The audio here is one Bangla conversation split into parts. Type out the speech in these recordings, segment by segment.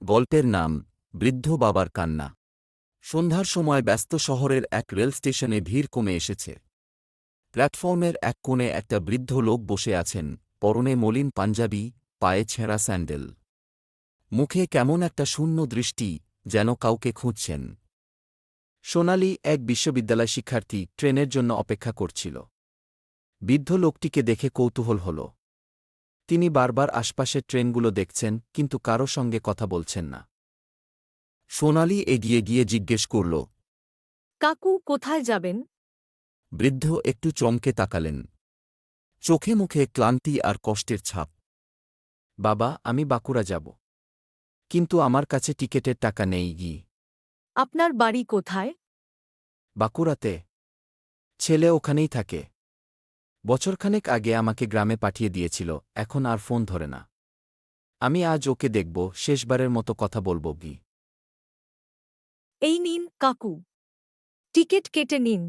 গল্পের নাম বৃদ্ধ বাবার কান্না। সন্ধ্যার সময় ব্যস্ত শহরের এক রেল স্টেশনে ভিড় কমে এসেছে। প্ল্যাটফর্মের এক কোণে একটা বৃদ্ধ লোক বসে আছেন, পরনে মলিন পাঞ্জাবি, পায়ে ছেঁড়া স্যান্ডেল। মুখে কেমন একটা শূন্য দৃষ্টি, যেন কাউকে খুঁজছেন। সোনালি, এক বিশ্ববিদ্যালয় শিক্ষার্থী, ট্রেনের জন্য অপেক্ষা করছিল। বৃদ্ধ লোকটিকে দেখে কৌতূহল হল। তিনি বারবার আশপাশের ট্রেনগুলো দেখছেন, কিন্তু কারো সঙ্গে কথা বলছেন না। সোনালি এগিয়ে গিয়ে জিজ্ঞেস করল, কাকু, কোথায় যাবেন? বৃদ্ধ একটু চমকে তাকালেন। চোখে মুখে ক্লান্তি আর কষ্টের ছাপ। বাবা, আমি বাঁকুড়া যাব, কিন্তু আমার কাছে টিকেটের টাকা নেই গি। আপনার বাড়ি কোথায়? বাঁকুড়াতে। ছেলে ওখানেই থাকে। বছরখানেক আগে আমাকে গ্রামে পাঠিয়ে দিয়েছিল, এখন আর ফোন ধরে না। আমি আজ ওকে দেখব, শেষবারের মতো কথা বলব গি। এই নিন কাকু, টিকিট কেটে নিন।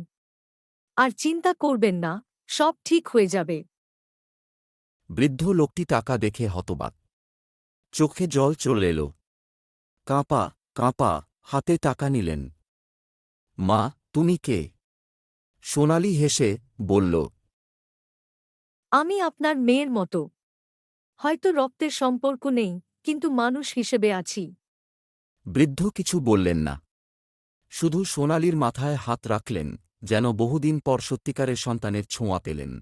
আর চিন্তা করবেন না, সব ঠিক হয়ে যাবে। বৃদ্ধ লোকটি টাকা দেখে হতবাক। চোখে জল চলে এল। কাঁপা কাঁপা হাতে টাকা নিলেন। মা, তুমি কে? সোনালি হেসে বলল, আমি আপনার মেয়ের মতো। হয়তো রক্তের সম্পর্ক নেই, কিন্তু মানুষ হিসেবে আছি। বৃদ্ধ কিছু বললেন না। শুধু সোনালির মাথায় হাত রাখলেন, যেন বহুদিন পর সত্যিকারের সন্তানের ছোঁয়া পেলেন।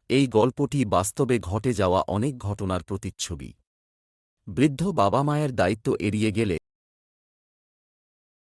এই গল্পটি বাস্তবে ঘটে যাওয়া অনেক ঘটনার প্রতিচ্ছবি। বৃদ্ধ বাবা মায়ের দায়িত্ব এড়িয়ে গেলে